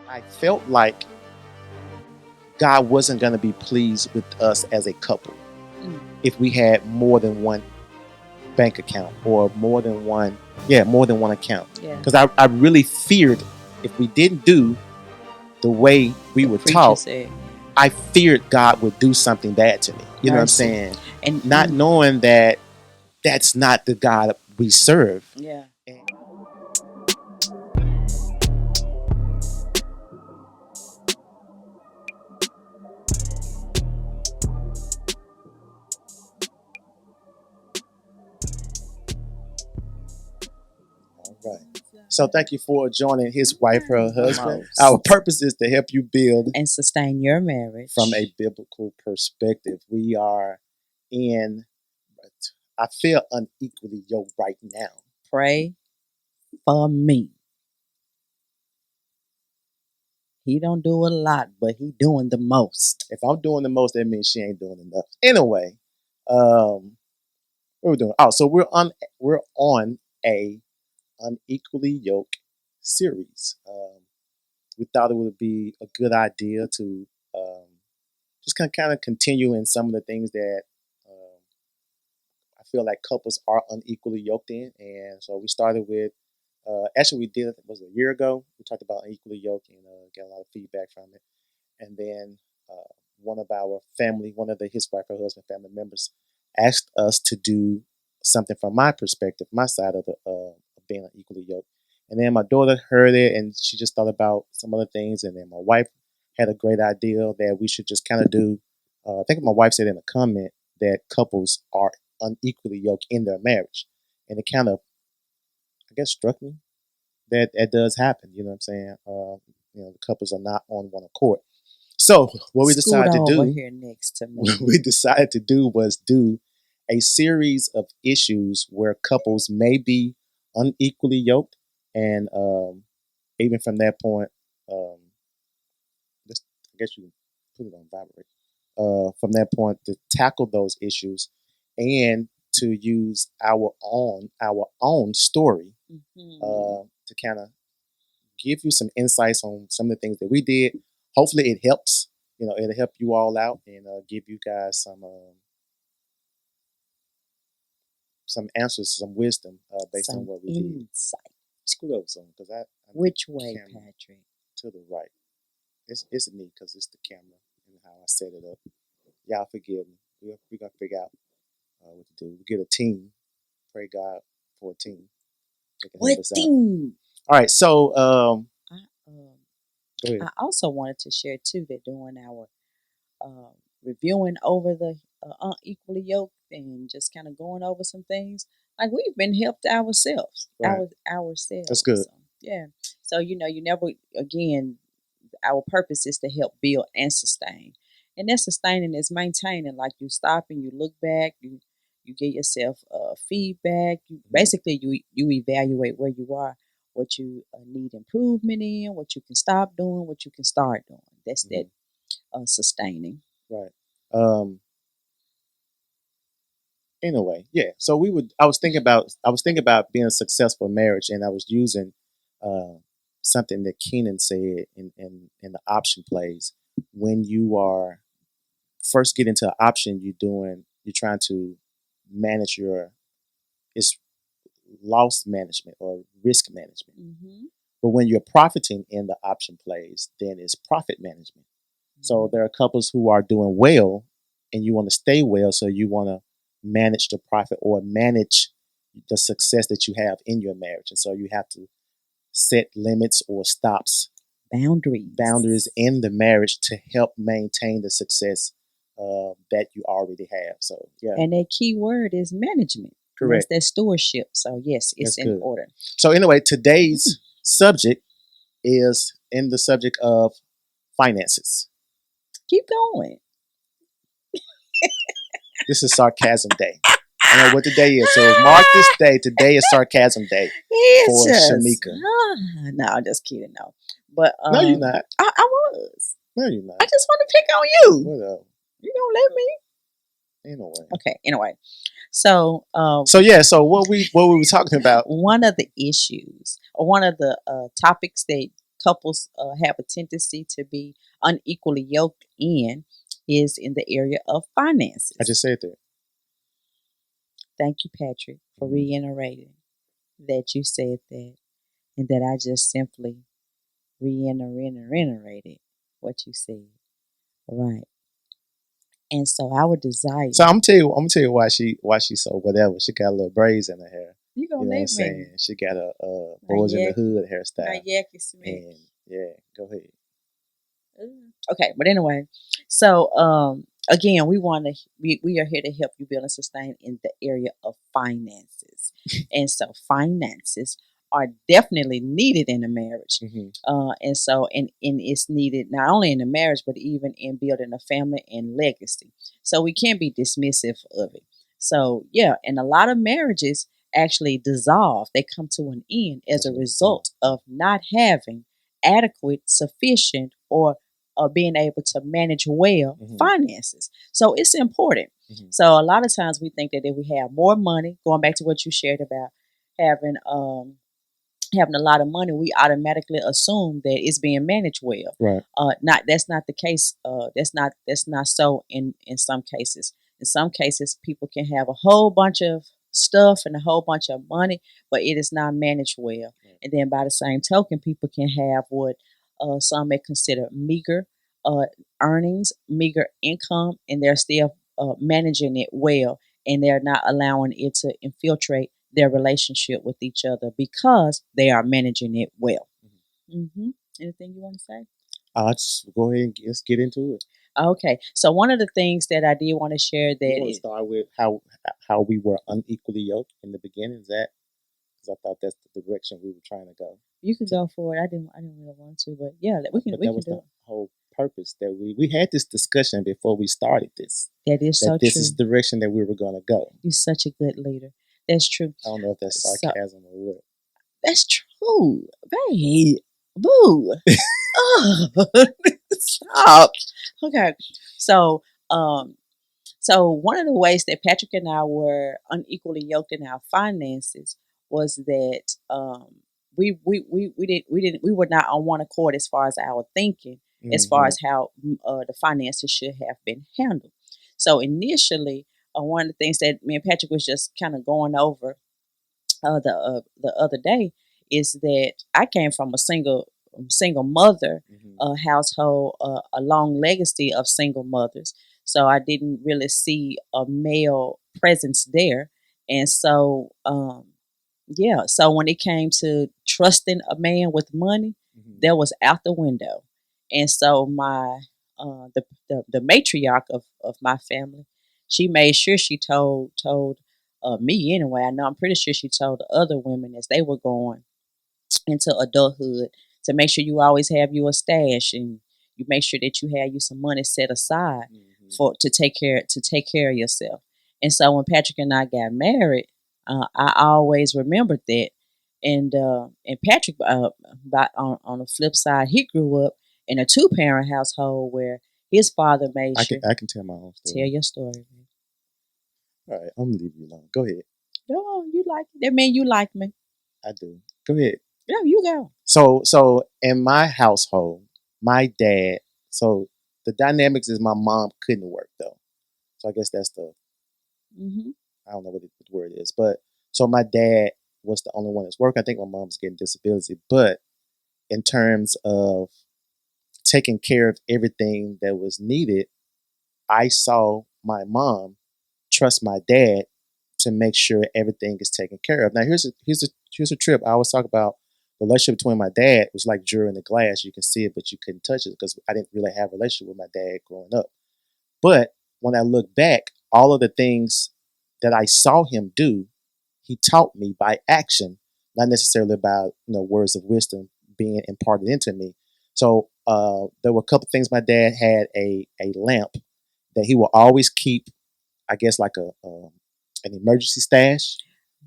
I felt like God wasn't going to be pleased with us as a couple if we had more than one bank account or more than one account. Because I really feared if we didn't do the way we were taught, I feared God would do something bad to me. You know what I'm saying? And not knowing that that's not the God we serve. Yeah. All right. So thank you for joining His Wife, Her Husband. Our purpose is to help you build and sustain your marriage from a biblical perspective. We are in, I feel unequally yoked right now. Pray for me. He don't do a lot, but he doing the most. If I'm doing the most, that means she ain't doing enough. Anyway, what are we doing? Oh, so we're on a Unequally Yoked series. We thought it would be a good idea to just kind of continue in some of the things that I feel like couples are unequally yoked in. And so we started with, actually we did, it was a year ago. We talked about unequally yoked and got a lot of feedback from it. And then one of the His Wife, Her Husband family members asked us to do something from my perspective, my side of being unequally yoked. And then my daughter heard it and she just thought about some other things. And then my wife had a great idea that we should just kind of do, I think my wife said in a comment that couples are unequally yoked in their marriage. And it kind of, I guess, struck me that that does happen. You know what I'm saying? The couples are not on one accord. So what we decided to do, here next to me. What we decided to do was do a series of issues where couples may be unequally yoked. And even from that point, I guess you can put it on vibrate. From that point, to tackle those issues and to use our own story to kind of give you some insights on some of the things that we did. Hopefully, it helps. It'll help you all out and give you guys some answers, some wisdom based on what we did. Scoot over some because I which way, Patrick? To the right. It's me because it's the camera and how I set it up. Y'all forgive me. We're gonna figure out what to do. We get a team. Pray God for a team. What team? All right. So go ahead. I also wanted to share too that during our reviewing over the unequally yoked and just kind of going over some things, like we've been helped ourselves. Right. Ourselves. That's good. So, yeah. So you never again. Our purpose is to help build and sustain. And that sustaining is maintaining. Like you stop and you look back, you get yourself feedback. Basically you evaluate where you are, what you need improvement in, what you can stop doing, what you can start doing. That's that sustaining. Right. Anyway, yeah. So I was thinking about being a successful marriage, and I was using something that Keenan said in the option plays. When you are first get into an option, you're trying to manage it's loss management or risk management. Mm-hmm. But when you're profiting in the option plays, then it's profit management. Mm-hmm. So there are couples who are doing well and you want to stay well, so you want to manage the profit or manage the success that you have in your marriage. And so you have to set limits or stops, boundaries in the marriage to help maintain the success that you already have. So yeah. And that key word is management. Correct. That's that stewardship. So yes, it's That's in good. order. So anyway, today's subject is in the subject of finances. Keep going. This is sarcasm day. I know what the day is. So mark this day. Today is sarcasm day for SHEMIKA. No, I'm just kidding. No. But no, you're not. I was. No, you're not. I just want to pick on you. Whatever. You gonna let me? Anyway. Okay. Anyway. So what we were talking about. One of the issues or one of the topics that couples have a tendency to be unequally yoked is in the area of finances. I just said that. Thank you, Patrick, for Mhm. reiterating that you said that, and that I just simply reiterated what you said. Right. And so our desire. So I'm gonna tell you why she's so whatever. She got a little braids in her hair. You You gonna know what I'm let me? saying? She got a boys in the hood hairstyle. And yeah, go ahead. Okay, but anyway, so again, we are here to help you build and sustain in the area of finances, and so finances are definitely needed in a marriage, Mhm. and it's needed not only in a marriage but even in building a family and legacy. So we can't be dismissive of it. So yeah, and a lot of marriages actually dissolve; they come to an end as a result of not having adequate, sufficient, or being able to manage well finances. So it's important. So a lot of times we think that if we have more money, going back to what you shared about having having a lot of money, we automatically assume that it's being managed well. Right. Not that's not the case. That's not so in some cases. In some cases, people can have a whole bunch of stuff and a whole bunch of money, but it is not managed well. And then by the same token, people can have what some may consider meager uh, earnings, meager income, and they're still managing it well, and they're not allowing it to infiltrate their relationship with each other because they are managing it well. Anything you want to say? I'll just go ahead and let's get into it. Okay, so one of the things that I did want to share that You want to start with how we were unequally yoked in the beginning. Is that because I thought that's the direction we were trying to go. You could go for it. I didn't really want to, but yeah, we can. But We that can was do the it. whole purpose that we had this discussion before we started this. That is so That this true. is the direction that we were going to go. You're such a good leader. That's true. I don't know if that's sarcasm or what. That's true, babe. Boo. Oh, stop. Okay, so so one of the ways that Patrick and I were unequally yoked in our finances was that we were not on one accord as far as our thinking, as far as how the finances should have been handled. So initially, one of the things that me and Patrick was just kind of going over the other day is that I came from a single mother household, a long legacy of single mothers. So I didn't really see a male presence there, and so yeah. So when it came to trusting a man with money, that was out the window. And so my the matriarch of my family, she made sure she told me anyway. I know I'm pretty sure she told the other women as they were going into adulthood to make sure you always have you a stash and you make sure that you have you some money set aside for to take care of yourself. And so when Patrick and I got married, I always remembered that. And Patrick, on the flip side, he grew up in a 2-parent household where his father made sure. I can tell my own story. Tell your story, man. All right, I'm gonna leave you alone. Go ahead. Go on, you like it. That mean you like me. I do. Go ahead. No, you go. So in my household, my dad. So the dynamics is my mom couldn't work though. So I guess that's the I don't know what the word is, but so my dad was the only one that's working. I think my mom's getting disability, but in terms of taking care of everything that was needed, I saw my mom trust my dad to make sure everything is taken care of. Now here's a trip. I always talk about the relationship between my dad was like jewelry in the glass. You can see it, but you couldn't touch it because I didn't really have a relationship with my dad growing up. But when I look back, all of the things that I saw him do, he taught me by action, not necessarily by words of wisdom being imparted into me. So there were a couple things. My dad had a lamp that he will always keep, I guess, like an emergency stash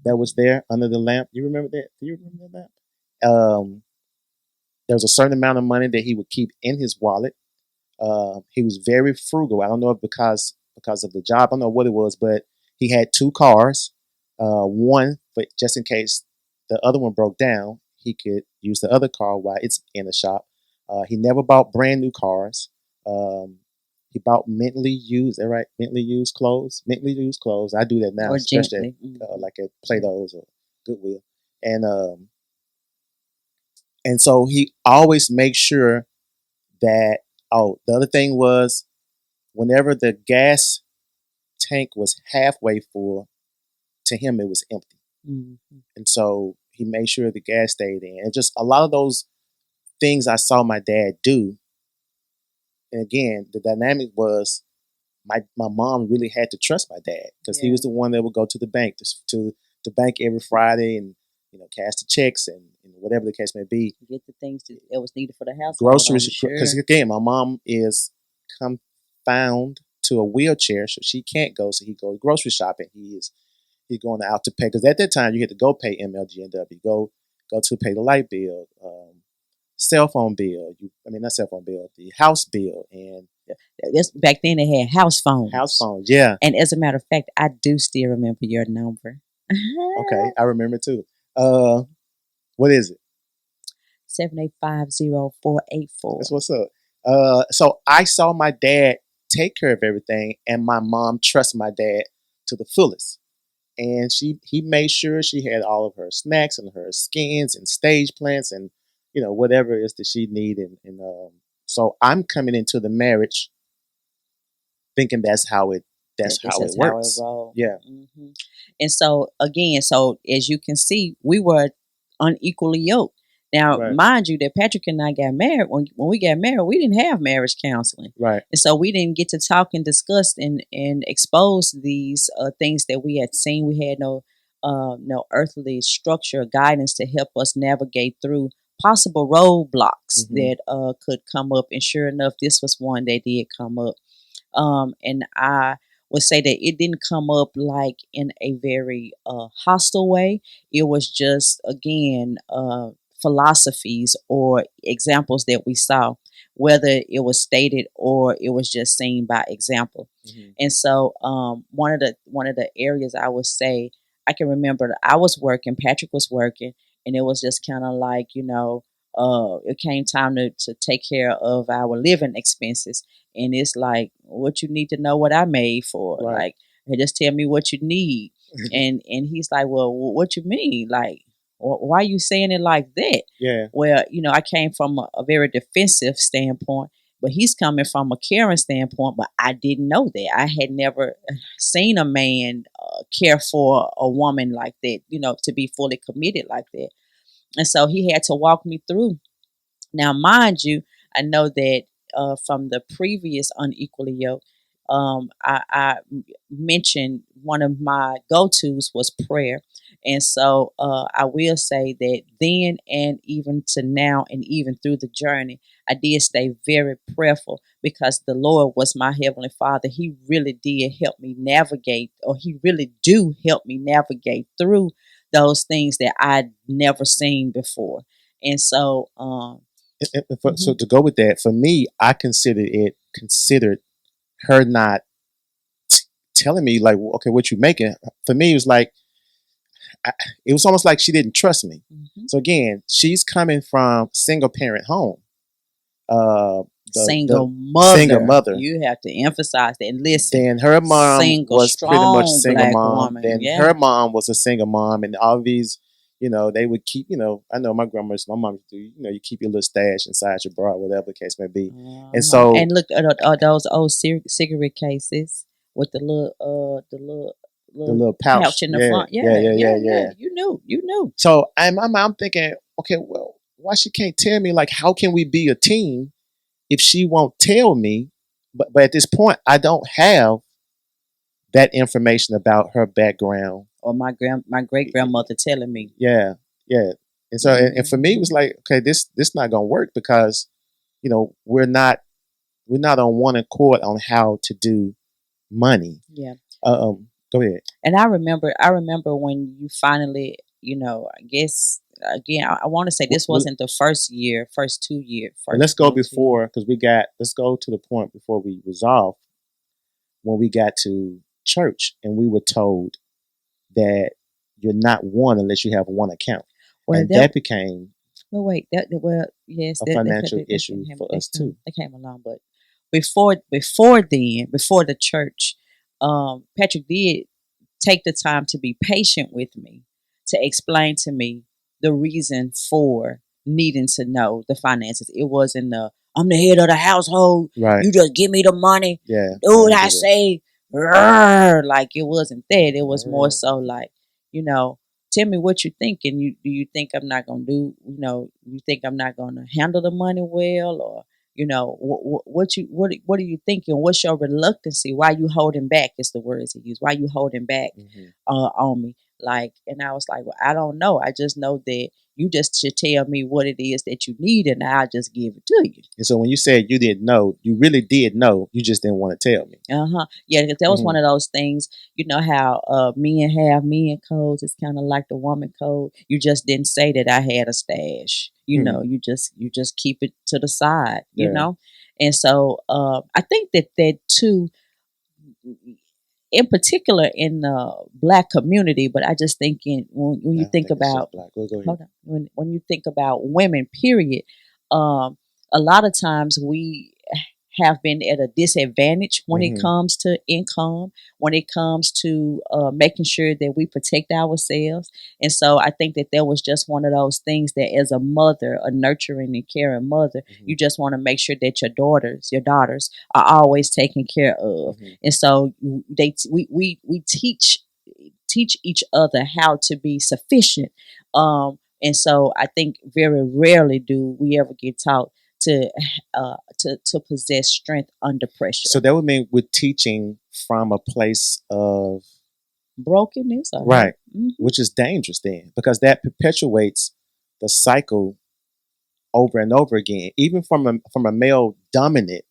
that was there under the lamp. You remember that? Do you remember that? There was a certain amount of money that he would keep in his wallet. He was very frugal. I don't know if because of the job. I don't know what it was, but he had 2 cars. One, but just in case the other one broke down, he could use the other car while it's in the shop. He never bought brand new cars. He bought mentally used, is that right? Mentally used clothes. Mentally used clothes. I do that now, Or especially gently. like at Plato's or Goodwill. And so he always makes sure that, oh, the other thing was whenever the gas tank was halfway full, to him it was empty. And so he made sure the gas stayed in. And just a lot of those things I saw my dad do. And again, the dynamic was my mom really had to trust my dad because he was the one that would go to the bank to the bank every Friday and cash the checks and whatever the case may be. Get the things that was needed for the house. Groceries, because again, my mom is confined to a wheelchair, so she can't go. So he goes grocery shopping. He's going out to pay, because at that time you had to go pay MLG&W, go to pay the light bill, cell phone bill. Not cell phone bill, the house bill, and back then they had house phones. House phones, yeah. And as a matter of fact, I do still remember your number. Okay, I remember too. What is it? 7850484. That's what's up. So I saw my dad take care of everything, and my mom trusts my dad to the fullest. And he made sure she had all of her snacks and her skins and stage plants and whatever it is that she needed. And so I'm coming into the marriage thinking that's how it works. Yeah. And so again, as you can see, we were unequally yoked. Now, mind you, that Patrick and I got married. When we got married, we didn't have marriage counseling, right? And so we didn't get to talk and discuss and expose these things that we had seen. We had no earthly structure or guidance to help us navigate through possible roadblocks that could come up. And sure enough, this was one that did come up. And I would say that it didn't come up like in a very hostile way. It was just, again, philosophies or examples that we saw, whether it was stated or it was just seen by example. And so one of the areas I would say, I can remember that I was working, Patrick was working, and it was just kind of like, it came time to take care of our living expenses. And it's like, what you need to know what I made for. Right. Like, hey, just tell me what you need. and he's like, well, what you mean? Like, why are you saying it like that? Yeah. Well, I came from a very defensive standpoint, but he's coming from a caring standpoint, but I didn't know that. I had never seen a man care for a woman like that, to be fully committed like that. And so he had to walk me through. Now, mind you, I know that from the previous Unequally Yoked, I mentioned one of my go-tos was prayer. And so I will say that then and even to now and even through the journey, I did stay very prayerful because the Lord was my Heavenly Father. He really did help me navigate, or He really do help me navigate through those things that I'd never seen before. And so so to go with that, for me, I considered her not telling me like, okay, what you making? For me, it was like, it was almost like she didn't trust me. So again, she's coming from single parent home. Single mother. You have to emphasize that. And listen, then her mom was pretty much single mom. Woman. Then her mom was a single mom, and all these, they would keep, I know my mom do, you keep your little stash inside your bra, whatever the case may be. And so, and look at those old cigarette cases with the little pouch in the front. Yeah. You knew. So I'm thinking, okay, well, why she can't tell me? Like, how can we be a team if she won't tell me? But at this point, I don't have that information about her background. Or my great grandmother telling me. Yeah. And so, and for me, it was like, okay, this not gonna work because, we're not on one accord on how to do money. Yeah. Go ahead. And I remember when you finally, I guess again, I want to say this wasn't the first 2 years. Let's go before, because let's go to the point before we resolve. When we got to church and we were told that you're not one unless you have one account. Well, and that became Well, wait. Well, yes, a that financial issue for us too. they came along, but before then, before the church, Patrick did take the time to be patient with me, to explain to me the reason for needing to know the finances. It wasn't I'm the head of the household. Right. You just give me the money. Yeah. Do what I say. Like it wasn't that. It was more so like, you know, tell me what you think, and do you think I'm not gonna do? You think I'm not gonna handle the money well, or what are you thinking? What's your reluctancy? Why you holding back? Is the words he used. Why you holding back on me? Like, and I was like, well, I don't know. I just know that you just should tell me what it is that you need, and I'll just give it to you. And so when you said you didn't know, you really did know. You just didn't want to tell me. Yeah, because that was one of those things. You know how men have men codes. It's kind of like the woman code. You just didn't say that I had a stash. You just keep it to the side. And so I think that too, in particular in the Black community. But I just think when you think about hold on, when you think about women, period, a lot of times we have been at a disadvantage when it comes to income, when it comes to making sure that we protect ourselves. And so I think that was just one of those things that as a mother, a nurturing and caring mother, you just want to make sure that your daughters are always taken care of. And so we teach each other how to be sufficient. And so I think very rarely do we ever get taught to possess strength under pressure. So that would mean we're teaching from a place of brokenness, right? Which is dangerous then, because that perpetuates the cycle over and over again, even from a male dominant,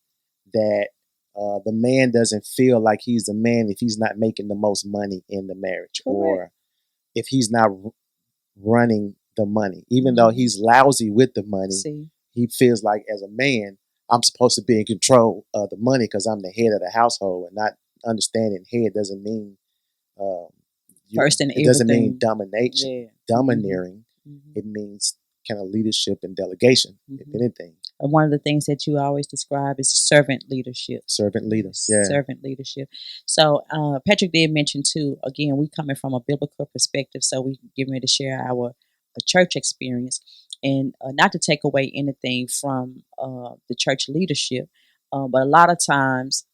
that the man doesn't feel like he's a man if he's not making the most money in the marriage. Correct. Or if he's not running the money, even though he's lousy with the money. He feels like as a man, I'm supposed to be in control of the money because I'm the head of the household, and not understanding head doesn't mean first in it doesn't mean domination, domineering. Mm-hmm. It means kind of leadership and delegation, if anything. And one of the things that you always describe is servant leadership. Servant leader, yeah. Servant leadership. So Patrick did mention too, again, we coming from a biblical perspective, so we getting ready to share our church experience. And not to take away anything from the church leadership, but a lot of times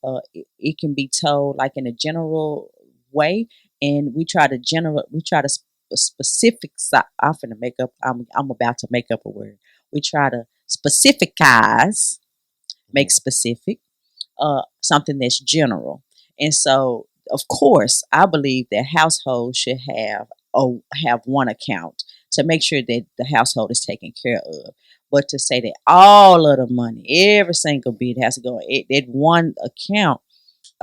it can be told like in a general way, and we try to specific. I'm finna make up. I'm about to make up a word. We try to specificize, make specific something that's general, and so of course I believe that households should have one account to make sure that the household is taken care of. But to say that all of the money, every single bit has to go at one account.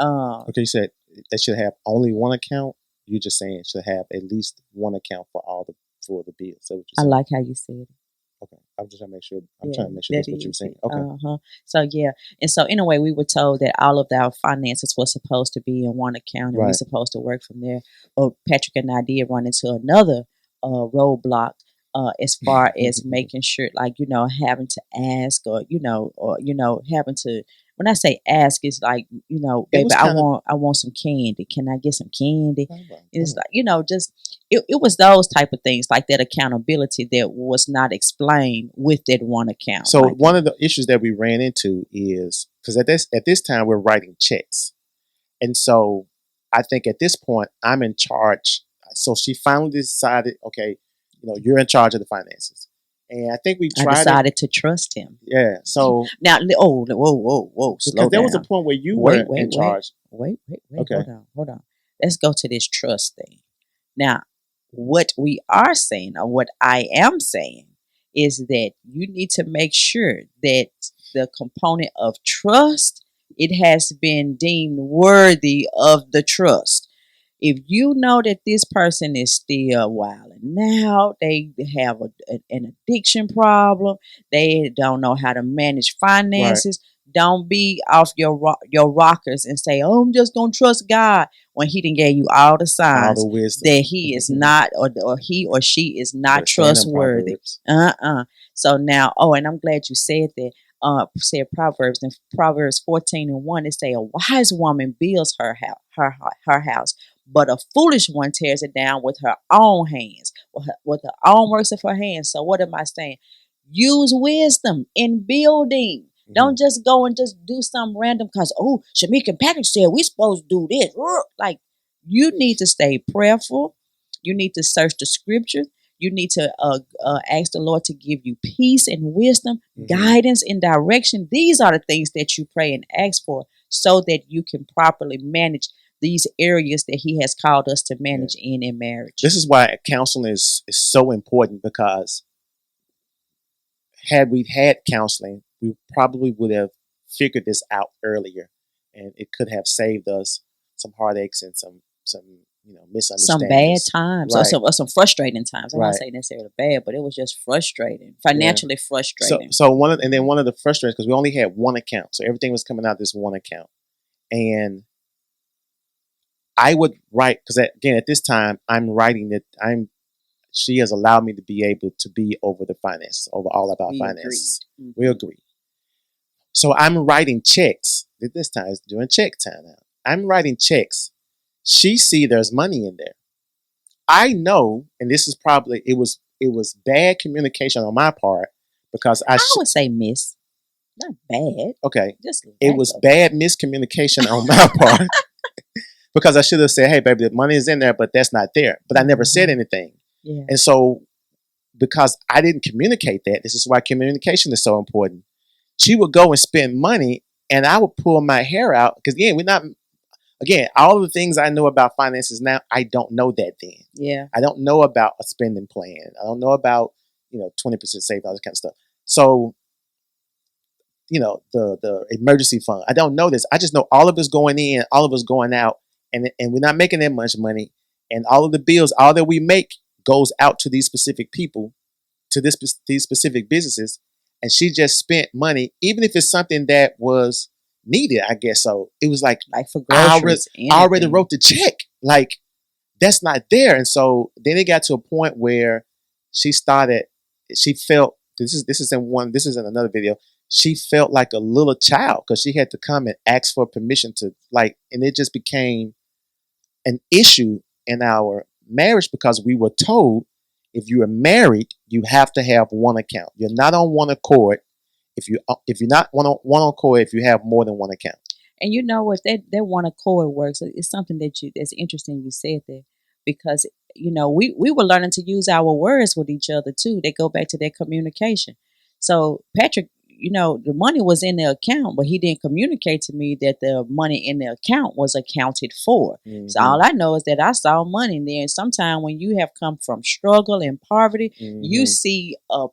Okay, you said they should have only one account. You're just saying it should have at least one account for the bills. So what you're saying? I like how you said it. Okay, I'm just trying to make sure. Trying to make sure that's what you're saying. Okay. So yeah, and so anyway, we were told that all of our finances were supposed to be in one account, and we're supposed to work from there. But Patrick and I did run into another roadblock as far as making sure, like having to ask, or having to. When I say ask, it's like baby, I want some candy. Can I get some candy? It's like just. It was those type of things, like that accountability that was not explained with that one account. So one of the issues that we ran into is because at this time we're writing checks, and so I think at this point I'm in charge. So she finally decided, okay, you're in charge of the finances, and I think I decided to trust him. Yeah. So now, whoa, slow because there was a point where you were in charge. Wait. Okay. Hold on. Let's go to this trust thing. Now, what we are saying, or what I am saying, is that you need to make sure that the component of trust, it has been deemed worthy of the trust. If you know that this person is still wilding now, they have an addiction problem, they don't know how to manage finances, Don't be off your rockers and say, "Oh, I'm just gonna trust God," when He done gave you all the All the signs wisdom. that He is not, or he or she is not Better stand in trustworthy. Proverbs. So now, oh, and I'm glad you said that. Said Proverbs, in Proverbs 14:1, it say, "A wise woman builds her house, but a foolish one tears it down with her own hands, with her own works of her hands." So what am I saying? Use wisdom in building. Don't just go and just do something random because, oh, Shamika and Patrick said we supposed to do this. Like, you need to stay prayerful. You need to search the scriptures. You need to ask the Lord to give you peace and wisdom, guidance and direction. These are the things that you pray and ask for so that you can properly manage these areas that He has called us to manage in marriage. This is why counseling is so important, because had we had counseling, we probably would have figured this out earlier, and it could have saved us some heartaches and some misunderstandings. Some bad times, right. or some frustrating times. I'm Right. not saying necessarily bad, but it was just frustrating, financially frustrating. So one of the frustrations, because we only had one account, so everything was coming out of this one account, and I would write, because again at this time I'm writing that she has allowed me to be able to be over the finances, over all of our finances. We agree. So I'm writing checks. This time it's during check time now. I'm writing checks. She see there's money in there. I know, and this is probably it was bad communication on my part, because I would say miss, not bad. Okay, just it was bad miscommunication on my part, because I should have said, "Hey, baby, the money is in there, but that's not there." But I never said anything. Yeah. And so, because I didn't communicate that, this is why communication is so important. She would go and spend money, and I would pull my hair out, because all of the things I know about finances now, I don't know that then. Yeah. I don't know about a spending plan. I don't know about 20% saved, all this kind of stuff. So the emergency fund. I don't know this. I just know all of us going in, all of us going out, and we're not making that much money. And all of the bills, all that we make, goes out to these specific people, to these specific businesses. And she just spent money, even if it's something that was needed, I guess. So it was like for groceries. I already wrote the check. Like, that's not there. And so then it got to a point where she felt, this is in another video. She felt like a little child, because she had to come and ask for permission to, and it just became an issue in our marriage, because we were told, if you are married, you have to have one account. You're not on one accord if you're not one accord if you have more than one account. And you know what, that one accord works. It's something that's interesting you said that, because we were learning to use our words with each other too. They go back to that communication. So Patrick, the money was in the account, but he didn't communicate to me that the money in the account was accounted for. So all I know is that I saw money in there. And sometimes when you have come from struggle and poverty, you see a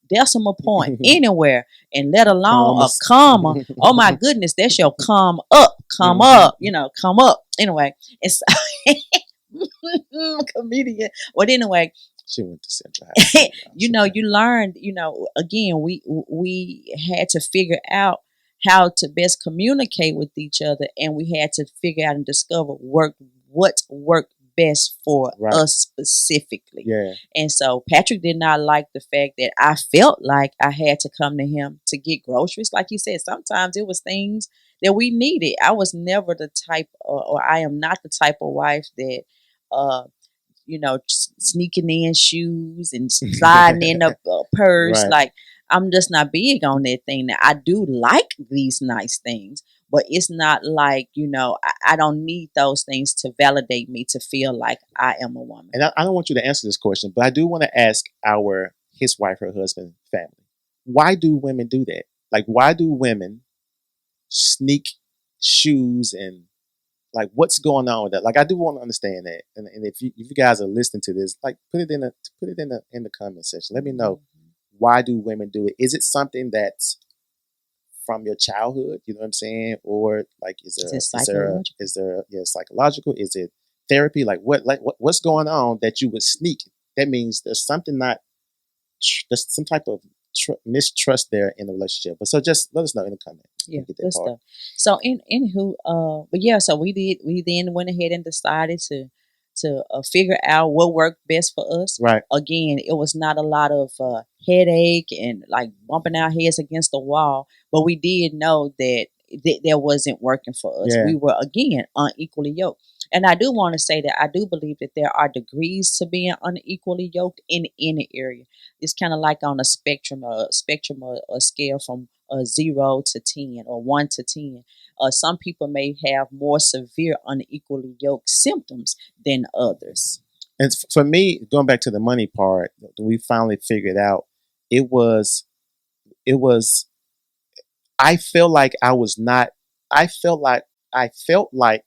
decimal point anywhere, and let alone a comma. Oh my goodness, that's your come up. Come up. Anyway, it's comedian. But anyway, she went to Central High. You learned, again, we had to figure out how to best communicate with each other, and we had to figure out and discover what worked best for us specifically. Yeah. And so Patrick did not like the fact that I felt like I had to come to him to get groceries. Like you said, sometimes it was things that we needed. I was never the type, or I am not the type of wife that sneaking in shoes and sliding in a purse. Like, I'm just not big on that thing. Now, I do like these nice things, but it's not like, I don't need those things to validate me to feel like I am a woman. And I don't want you to answer this question, but I do want to ask his wife, her husband, family, why do women do that? Like, why do women sneak shoes, and like, what's going on with that? Like, I do want to understand that. And if you guys are listening to this, like, put it in the comment section. Let me know, why do women do it? Is it something that's from your childhood? You know what I'm saying? Or like, is there psychological? Is it therapy? Like, what's going on that you would sneak? That means there's something there's some type of mistrust there in the relationship. But so just let us know in the comment. Yeah, get that good part. stuff. So anywho, but yeah, so we then went ahead and decided to figure out what worked best for us. Right. Again, it was not a lot of headache and like bumping our heads against the wall, but we did know that that wasn't working for us. Yeah. We were again unequally yoked. And I do want to say that I do believe that there are degrees to being unequally yoked in any area. It's kind of like on a spectrum, or a scale from 0 to 10 or 1 to 10. Some people may have more severe unequally yoked symptoms than others. And for me, going back to the money part, we finally figured out it was it was I felt like I was not I felt like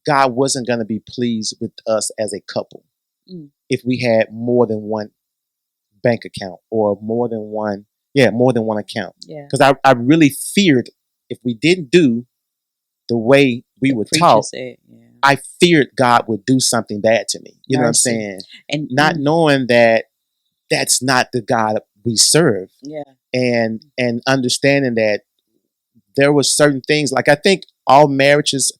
God wasn't going to be pleased with us as a couple Mm, if we had more than one bank account or more than one account. yeah, Because I really feared if we didn't do the way we the were preacher taught, said, yeah, I feared God would do something bad to me. You know what I'm mercy, saying? and Not knowing that that's not the God we serve, yeah, and understanding that there was certain things like I think marriages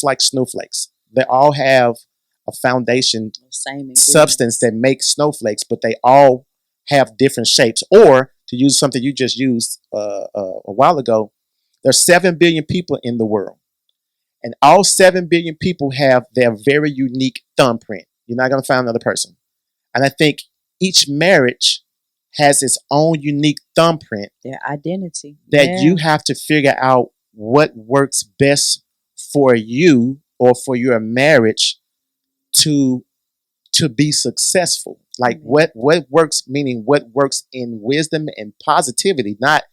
like snowflakes. They all have a foundation same substance ingredients. that makes snowflakes, but they all have different shapes. Or to use something you just used a while ago, there's 7 billion people in the world, and all 7 billion people have their very unique thumbprint. You're not going to find another person, and I think each marriage has its own unique thumbprint Their identity, that you yeah, have to figure out what works best for you or for your marriage to be successful. Like amen, what works, meaning what works in wisdom and positivity, not,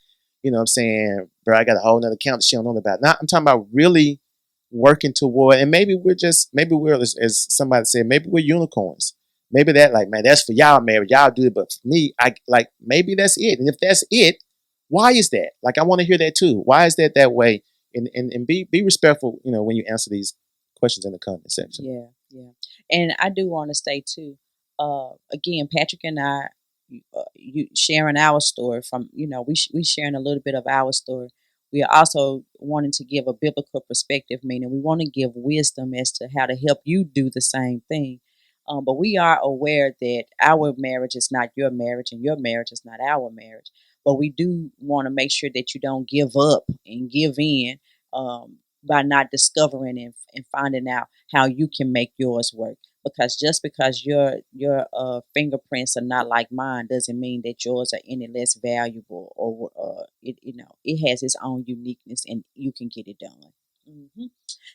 what I'm saying, bro, I got a whole nother account that she don't know about. Not, I'm talking about really working toward, and maybe we're as somebody said, maybe we're unicorns. Maybe that, like, man, that's for y'all married, y'all do it, but for me, I like, maybe that's it. And if that's it, why is that? Like, I want to hear that too. Why is that way? And be respectful, when you answer these questions in the comment section. yeah, yeah. And I do want to say too, again, Patrick and I, you sharing our story from, we sharing a little bit of our story. We are also wanting to give a biblical perspective, meaning we want to give wisdom as to how to help you do the same thing. But we are aware that our marriage is not your marriage and your marriage is not our marriage. But we do want to make sure that you don't give up and give in, by not discovering and finding out how you can make yours work. Because just because your fingerprints are not like mine doesn't mean that yours are any less valuable, or it has its own uniqueness and you can get it done. hmm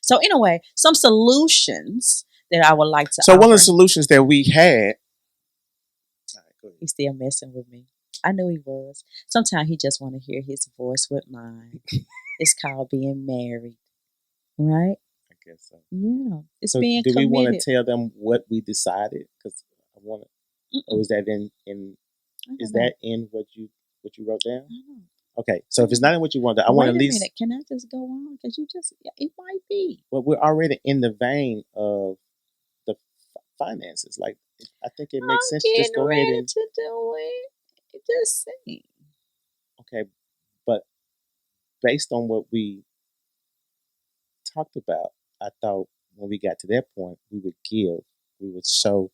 So anyway, some solutions that I would like to So one of the offer. solutions that we had, all right, go ahead. He's still messing with me. I knew he was. Sometimes he just want to hear his voice with mine. It's called being married, right? I guess so. Yeah, it's So being do we want committed. to tell them what we decided? Because I want to, or Mm-mm, is that in I is don't know. that in what you wrote down? I don't know. Okay, I so if it's don't not know. in what you wanted, I want to Wait at a least. minute. Can I just go on? Because you just, yeah, it might be. Well, we're already in the vein of the finances. Like, I think it makes I'm sense to just getting go ahead ready and to do it. Just saying. okay, but based on what we talked about, I thought when we got to that point, we would show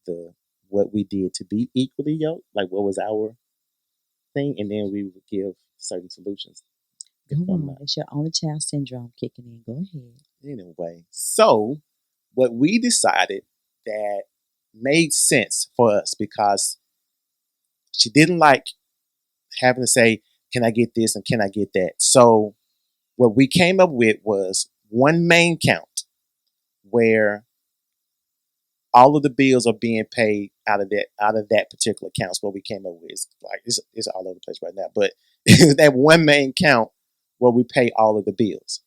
the what we did to be equally yoked, like what was our thing, and then we would give certain solutions. If Go I'm on. not It's your only child syndrome kicking in. Go ahead. anyway, so what we decided that made sense for us because she didn't like having to say, "Can I get this?" and "Can I get that?" So what we came up with was one main count where all of the bills are being paid out of that particular account. Is what we came up with. It's all over the place right now, but that one main count where we pay all of the bills.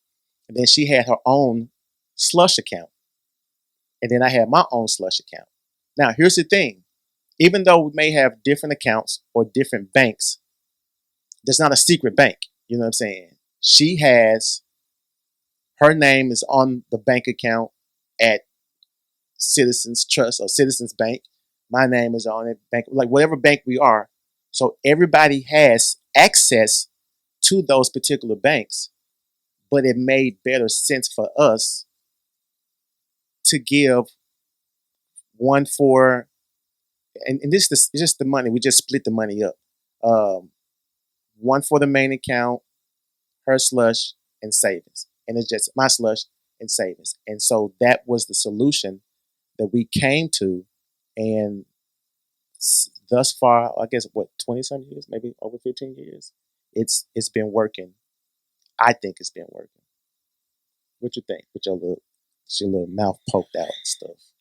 And then she had her own slush account, and then I had my own slush account. Now here's the thing: even though we may have different accounts or different banks, there's not a secret bank. You know what I'm saying? She has her name is on the bank account at Citizens Trust or Citizens Bank. My name is on it. Bank, like whatever bank we are. So everybody has access to those particular banks, but it made better sense for us to give one for, and this is just the money. We just split the money up. Um, One for the main account, her slush, and savings. And it's just my slush and savings. And so that was the solution that we came to. And thus far, I guess, what, 20 some years, maybe over 15 years, it's been working. I think it's been working. What you think with your little mouth poked out and stuff?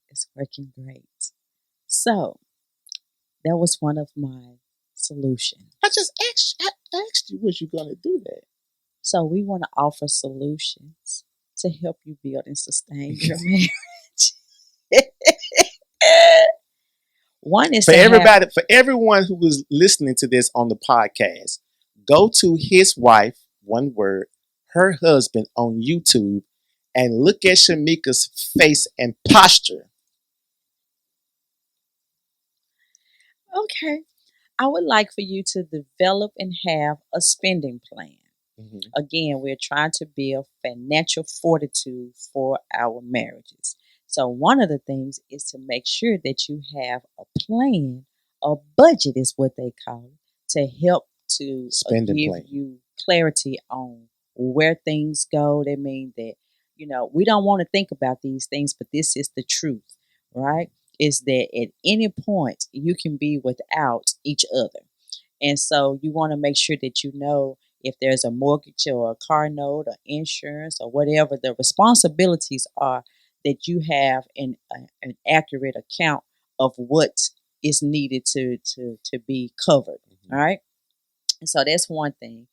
It's working great. So that was one of my solutions. I just asked you, was you going to do that? So we want to offer solutions to help you build and sustain your marriage. One is For to everybody, for everyone who was listening to this on the podcast, go to his wife, one word, her husband on YouTube, and look at SHEMIKA's face and posture. okay. I would like for you to develop and have a spending plan. Mm-hmm. Again, we're trying to build financial fortitude for our marriages. So, one of the things is to make sure that you have a plan, a budget is what they call it, to help to Spending give plan. you clarity on where things go. That means that, we don't want to think about these things, but this is the truth, right? Is that at any point you can be without each other. And so you want to make sure that you know if there's a mortgage or a car note or insurance or whatever the responsibilities are, that you have an accurate account of what is needed to be covered. Mm-hmm. All right. And so that's one thing.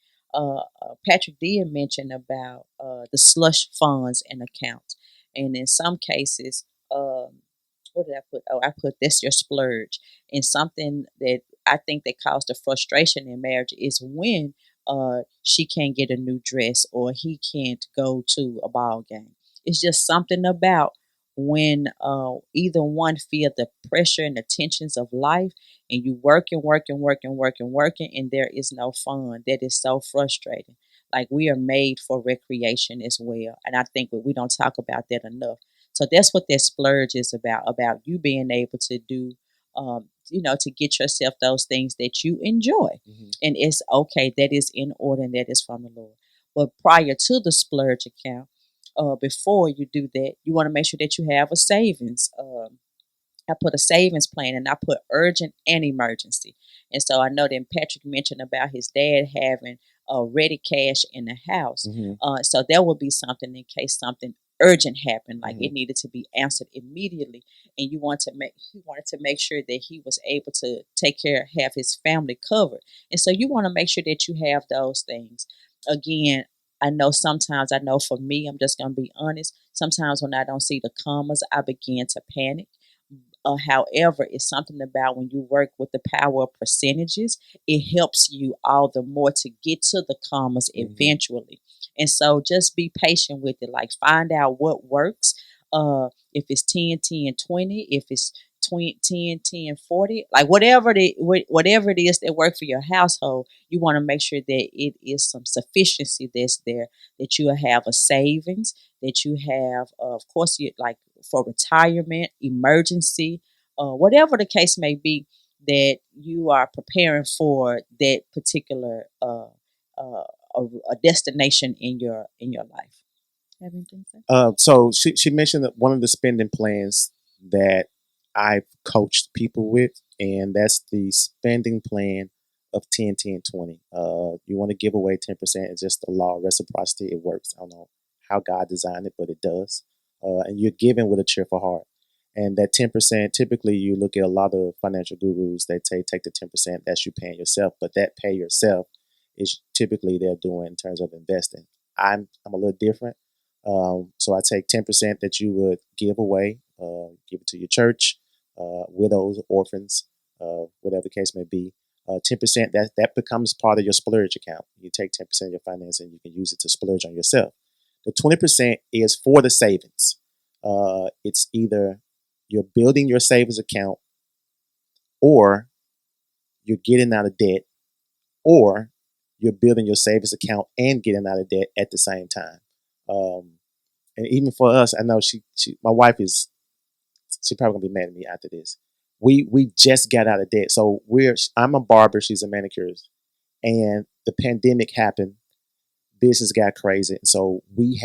Patrick did mention about the slush funds and accounts. And in some cases, what did I put? Oh, I put that's your splurge. And something that I think that caused the frustration in marriage is when she can't get a new dress or he can't go to a ball game. It's just something about when either one feel the pressure and the tensions of life, and you working, and there is no fun. That is so frustrating. Like, we are made for recreation as well, and I think we don't talk about that enough. So that's what that splurge is about you being able to do, to get yourself those things that you enjoy. Mm-hmm. And it's okay, that is in order and that is from the Lord. But prior to the splurge account, before you do that, you want to make sure that you have a savings. I put a savings plan, and I put urgent and emergency. And so I know that Patrick mentioned about his dad having ready cash in the house. Mm-hmm. So there would be something in case something urgent happened, like Mm-hmm. it needed to be answered immediately. And he wanted to make sure that he was able to have his family covered. And so you want to make sure that you have those things. Again, I know for me, I'm just going to be honest. Sometimes when I don't see the commas, I begin to panic. However, it's something about when you work with the power of percentages, it helps you all the more to get to the commas eventually. And so just be patient with it. Like, find out what works. If it's 10, 10, 20, if it's 20, 10, 10, 40, like whatever it is that work for your household, you want to make sure that it is some sufficiency that's there, that you have a savings, that you have, of course, you like for retirement, emergency, whatever the case may be, that you are preparing for that particular a destination in your life. Have anything to say? So she mentioned that one of the spending plans that I've coached people with, and that's the spending plan of 10, 10, 20. You want to give away 10%. It's just the law of reciprocity. It works. I don't know how God designed it, but it does. And you're giving with a cheerful heart. And that 10%, typically you look at a lot of financial gurus, they say take the 10%, that's you paying yourself. But that pay yourself is typically they're doing in terms of investing. I'm a little different. So I take 10% that you would give away, give it to your church, widows, orphans, whatever the case may be. 10% that becomes part of your splurge account. You take 10% of your finance and you can use it to splurge on yourself. The 20% is for the savings. It's either you're building your savings account or you're getting out of debt, or you're building your savings account and getting out of debt at the same time. And even for us, I know my wife is, she probably gonna be mad at me after this. We just got out of debt, so I'm a barber, she's a manicurist, and the pandemic happened. Business got crazy, and so we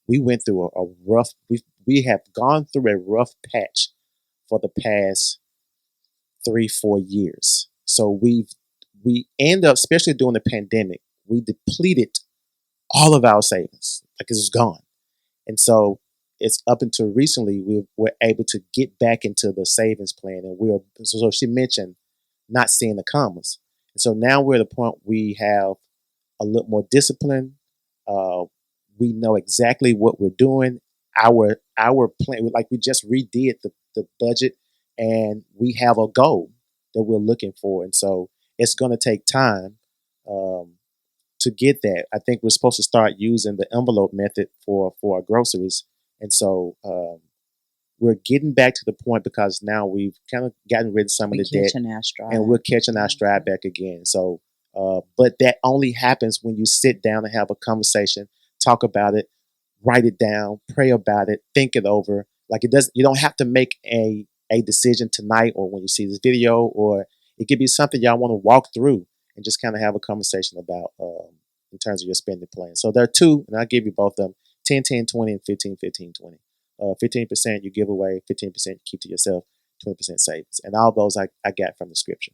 went through a rough. We have gone through a rough patch for the past 3-4 years. So we end up, especially during the pandemic, we depleted all of our savings, like it was gone. And so it's up until recently we were able to get back into the savings plan, and so she mentioned not seeing the commas. And so now we're at a point we have a little more discipline. Uh, we know exactly what we're doing. Our plan, like we just redid the budget, and we have a goal that we're looking for. And so it's going to take time um, to get that. I think we're supposed to start using the envelope method for our groceries. And so we're getting back to the point, because now we've kind of gotten rid of some of the debt, and we're catching our stride back again. So, but that only happens when you sit down and have a conversation, talk about it, write it down, pray about it, think it over. Like it does, you don't have to make a decision tonight or when you see this video, or it could be something y'all want to walk through and just kind of have a conversation about in terms of your spending plan. So there are two, and I'll give you both of them: 10, 10, 20, and 15, 15, 20. 15% you give away, 15% you keep to yourself, 20% savings. And all those I got from the scripture.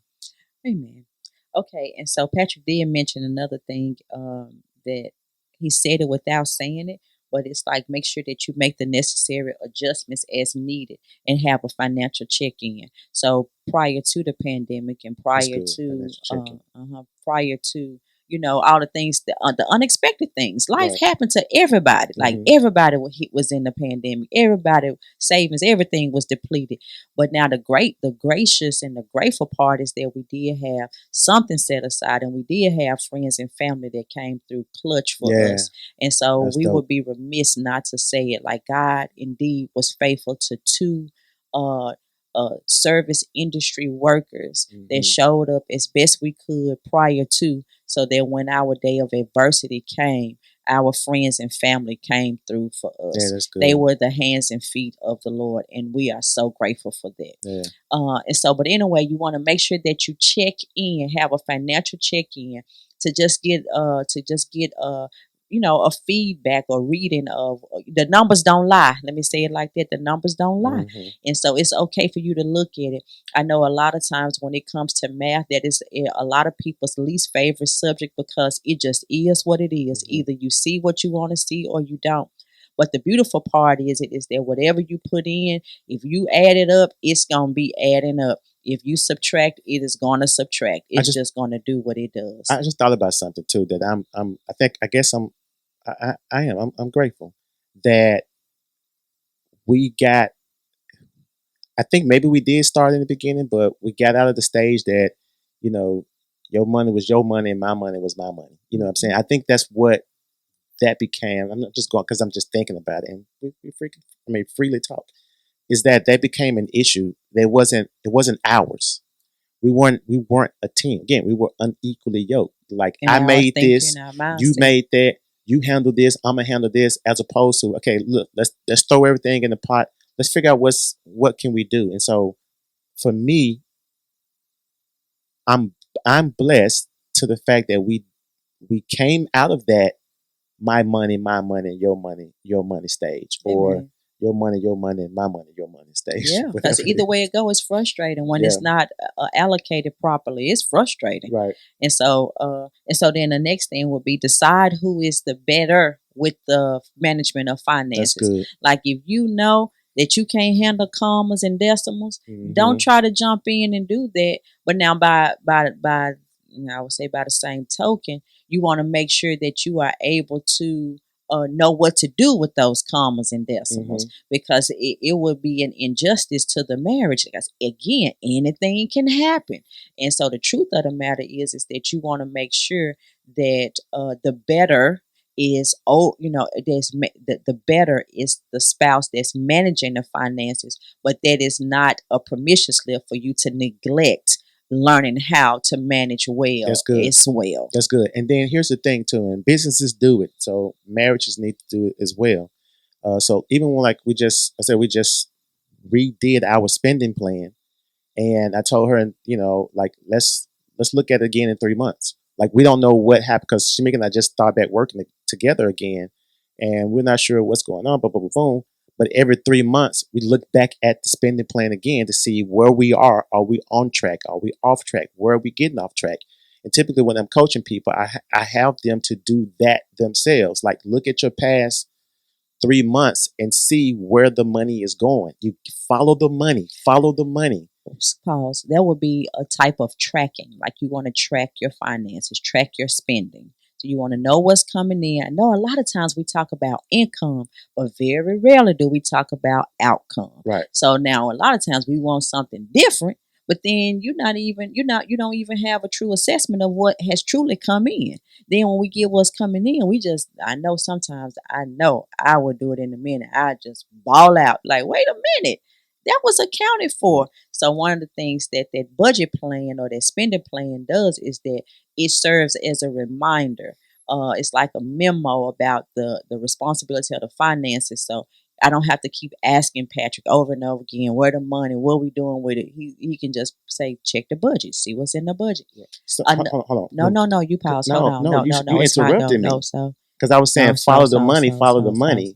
Amen. Okay, and so Patrick did mention another thing, that he said it without saying it, but it's like make sure that you make the necessary adjustments as needed and have a financial check-in. So prior to the pandemic and That's prior good. to Financial check-in. prior to all the things, the unexpected things, life Right. happened to everybody. Like Mhm. everybody was in the pandemic. Everybody savings, everything was depleted. But now the gracious and the grateful part is that we did have something set aside, and we did have friends and family that came through clutch for Yeah, us. And so that's we dope. would be remiss not to say it, like God indeed was faithful to two uh service industry workers that Mhm. showed up as best we could prior to, so that when our day of adversity came, our friends and family came through for Yeah, us. that's They good. were the hands and feet of the Lord, and we are so grateful for that. Yeah. And so, but anyway, you want to make sure that you check in, have a financial check in, to just get a feedback or reading of the numbers don't lie. Let me say it like that: the numbers don't lie. Mhm. And so it's okay for you to look at it. I know a lot of times when it comes to math, that is a lot of people's least favorite subject, because it just is what it is. Mhm. Either you see what you want to see or you don't. But the beautiful part is that whatever you put in, if you add it up, it's gonna be adding up. If you subtract, it is gonna subtract. I It's just just gonna do what it does. I just thought about something too, that I guess I am. I'm grateful that we got, I think maybe we did start in the beginning, but we got out of the stage that, you know, your money was your money and my money was my money. You know what I'm saying? I think that's what that became. I'm not just going because I'm just thinking about it, and freely talk. Is that became an issue? It wasn't ours. We weren't a team. Again, we were unequally yoked. Like In I our made thinking, this, our you mindset. made that, you handle this, I'm gonna handle this, as opposed to, okay, look, let's throw everything in the pot. Let's figure out what can we do. And so for me, I'm I'm blessed to the fact that we came out of that my money, your money stage, or Amen. your money, my money, your money stage, Yeah, because whatever it either way is. it goes, it's frustrating when Yeah, it's not allocated properly. It's frustrating, right. and so then the next thing would be decide who is the better with the management of That's finances. good. Like if you know that you can't handle commas and decimals, don't Hmm. try to jump in and do that. But now by I would say by the same token, you want to make sure that you are able to know what to do with those commas and decimals, Hmm. because it would be an injustice to the marriage, because again, anything can happen. And so the truth of the matter is that you want to make sure that the better is, the better is the spouse that's managing the finances, but that is not a permission slip for you to neglect learning how to manage That's well good. as well. That's good. And then here's the thing too, and businesses do it, so marriages need to do it as well. So even when like I said, we just redid our spending plan, and I told her, like let's look at it again in 3 months. Like we don't know what happened because Shamika and I just started back working together again, and we're not sure what's going on. Boom, boom, boom. But every 3 months, we look back at the spending plan again to see where we are. Are we on track? Are we off track? Where are we getting off track? And typically, when I'm coaching people, I have them to do that themselves. Like look at your past 3 months and see where the money is going. You follow the money. Follow the money. Pause. That would be a type of tracking. Like you want to track your finances, track your spending. So you want to know what's coming in. I know a lot of times we talk about income, but very rarely do we talk about outcome. Right. So now a lot of times we want something different, but then you don't even have a true assessment of what has truly come in. Then when we get what's coming in, I know I would do it in a minute. I just ball out like, wait a minute, that was accounted for. So one of the things that that budget plan or that spending plan does is that it serves as a reminder. It's like a memo about the responsibility of the finances. So I don't have to keep asking Patrick over and over again, where the money, what we doing with it. He can just say, check the budget, see what's in the budget. So Uh, hold no, on. no, no, you pause. Hold on. No, no, You no, it's fine. No, interrupted no, me so because I was saying follow the money, follow the so, money,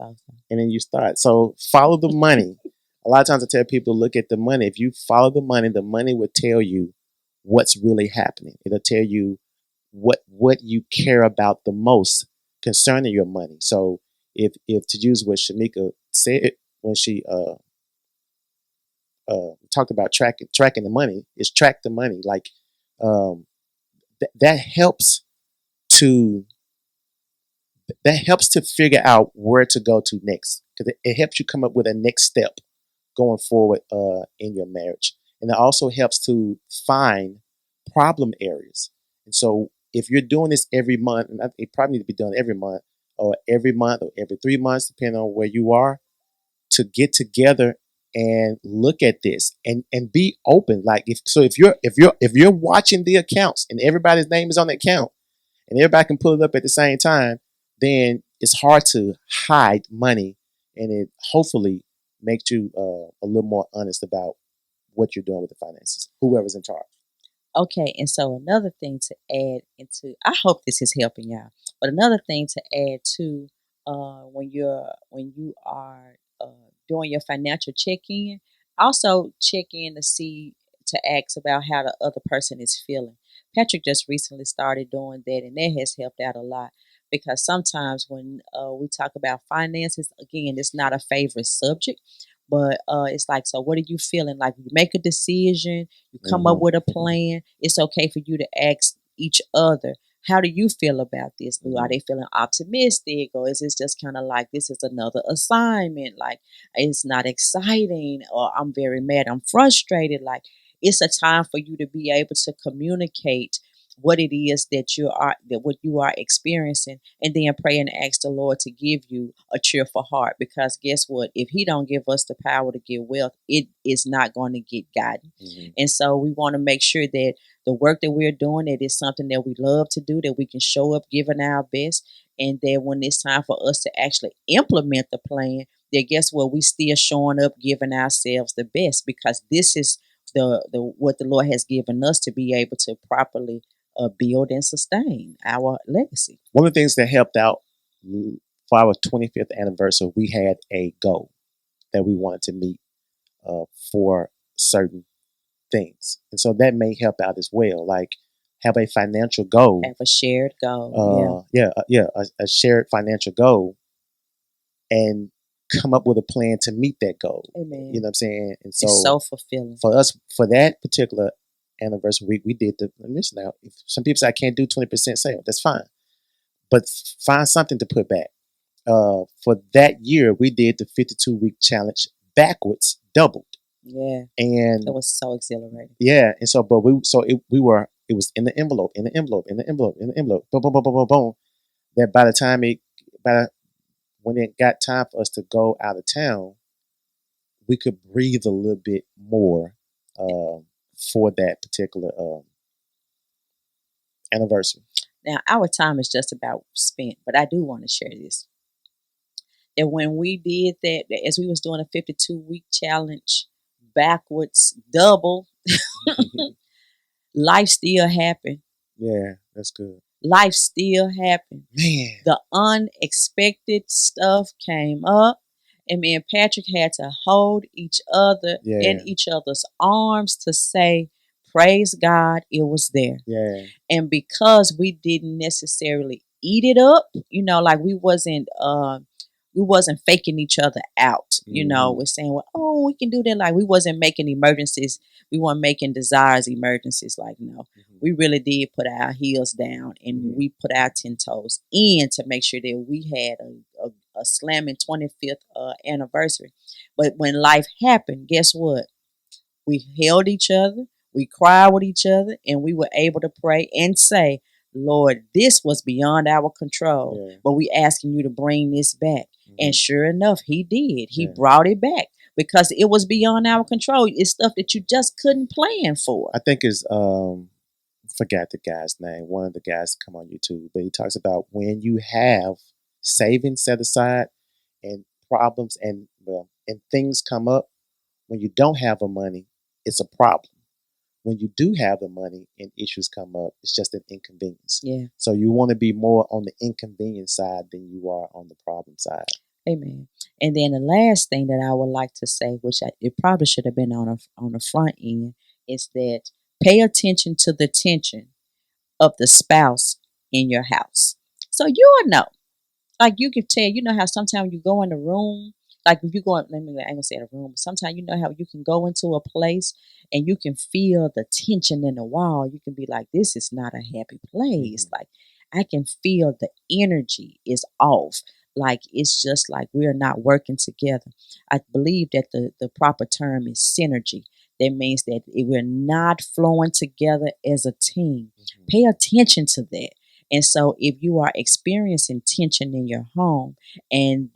and then you start. So follow the money. A lot of times I tell people look at the money. If you follow the money will tell you what's really happening. It'll tell you what you care about the most concerning your money. So if to use what Shamika said when she talked about tracking the money, is track the money. Like um, that helps to figure out where to go to next because it helps you come up with a next step going forward in your marriage, and it also helps to find problem areas. And so if you're doing this every month, and it probably need to be done every month or every 3 months, depending on where you are, to get together and look at this and be open. Like if you're watching the accounts and everybody's name is on the account and everybody can pull it up at the same time, then it's hard to hide money, and it hopefully makes you a little more honest about what you're doing with the finances, whoever's in charge. Okay, and so another thing to add into, I hope this is helping y'all. But another thing to add to, when you are doing your financial check in, also check in to ask about how the other person is feeling. Patrick just recently started doing that, and that has helped out a lot because sometimes when we talk about finances, again, it's not a favorite subject. But it's like, so what are you feeling? Like you make a decision, you come up with a plan. It's okay for you to ask each other, how do you feel about this? Are they feeling optimistic, or is this just kind of like this is another assignment? Like it's not exciting, or I'm very mad, I'm frustrated. Like it's a time for you to be able to communicate what it is that what you are experiencing, and then pray and ask the Lord to give you a cheerful heart, because guess what, if he don't give us the power to get wealth, it is not going to get gotten. And so we want to make sure that the work that we're doing, it is something that we love to do, that we can show up giving our best, and that when it's time for us to actually implement the plan, that guess what, we still showing up giving ourselves the best, because this is the what the Lord has given us to be able to properly build and sustain our legacy. One of the things that helped out for our 25th anniversary, we had a goal that we wanted to meet for certain things. And so that may help out as well. Like have a financial goal. Have a shared goal. A shared financial goal and come up with a plan to meet that goal. Amen. You know what I'm saying? And so it's so fulfilling. For us, for that particular anniversary, we did listen now. If some people say I can't do 20% sale, that's fine. But find something to put back. For that year, we did the 52-week challenge backwards, doubled. Yeah, and it was so exhilarating. Yeah, and so it was in the envelope, in the envelope, in the envelope, in the envelope, boom, boom, boom, boom, boom, boom. That by the time when it got time for us to go out of town, we could breathe a little bit more for that particular anniversary. Now, our time is just about spent, but I do want to share this. That when we did that, as we was doing a 52-week challenge, backwards, double, life still happened. Yeah, that's good. Life still happened. Man. The unexpected stuff came up, and me and Patrick had to hold each other in each other's arms to say, praise God, it was there. Yeah. And because we didn't necessarily eat it up, like we wasn't faking each other out. We're saying, well, oh, we can do that. Like we wasn't making emergencies. We weren't making desires emergencies. Like, no, we really did put our heels down and we put our 10 toes in to make sure that we had a slamming 25th anniversary. But when life happened, guess what? We held each other, we cried with each other, and we were able to pray and say, Lord, this was beyond our control, but we asking you to bring this back. And sure enough, he did. He brought it back because it was beyond our control. It's stuff that you just couldn't plan for. I think it's forgot the guy's name. One of the guys come on YouTube, but he talks about when you have savings set aside and problems and things come up. When you don't have the money, it's a problem. When you do have the money and issues come up, it's just an inconvenience. Yeah. So you want to be more on the inconvenience side than you are on the problem side. Amen. And then the last thing that I would like to say, which it probably should have been on the front end, is that pay attention to the tension of the spouse in your house. So you'll know. Like you can tell, how sometimes you go in a room, like if you go, I ain't gonna say in a room, but sometimes how you can go into a place and you can feel the tension in the wall. You can be like, this is not a happy place. Like I can feel the energy is off. Like it's just like we're not working together. I believe that the proper term is synergy. That means that we're not flowing together as a team. Pay attention to that. And so if you are experiencing tension in your home and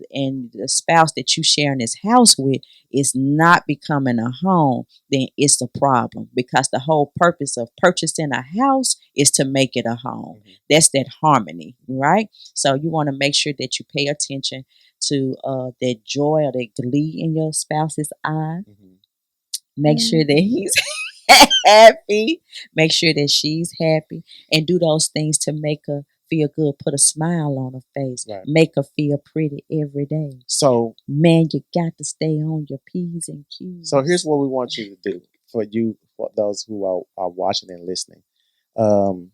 the spouse that you share in this house with is not becoming a home, then it's a problem because the whole purpose of purchasing a house is to make it a home. That's that harmony, right? So you want to make sure that you pay attention to that joy or that glee in your spouse's eye. Make sure that he's happy. Make sure that she's happy and do those things to make her feel good. Put a smile on her face. Right. Make her feel pretty every day. So, man, you got to stay on your P's and Q's. So here's what we want you to do for those who are watching and listening. I'm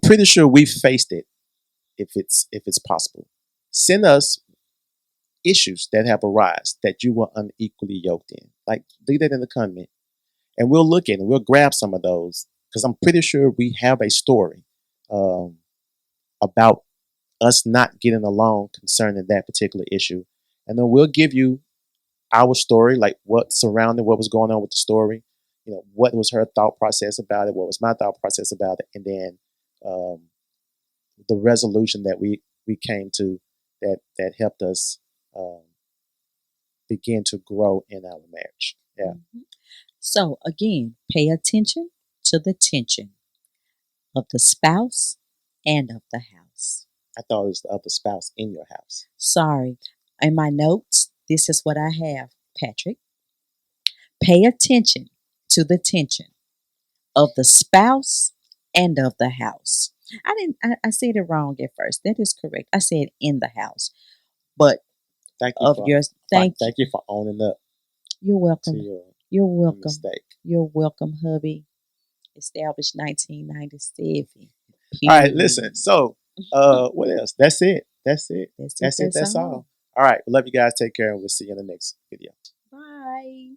pretty sure we've faced it if it's possible. Send us issues that have arisen that you were unequally yoked in. Like, leave that in the comment. And we'll look at it. We'll grab some of those because I'm pretty sure we have a story about us not getting along concerning that particular issue. And then we'll give you our story, like what was going on with the story. What was her thought process about it? What was my thought process about it? And then the resolution that we came to that helped us begin to grow in our marriage. Yeah. So again, pay attention to the tension of the spouse and of the house. I thought it was of the spouse in your house. Sorry. In my notes, this is what I have, Patrick. Pay attention to the tension of the spouse and of the house. I said it wrong at first. That is correct. I said in the house. But thank you thank you for owning up. You're welcome. You're welcome. Mistake. You're welcome, hubby. Established 1997. All right, listen. So, what else? That's it. That's all. All right. Love you guys. Take care, and we'll see you in the next video. Bye.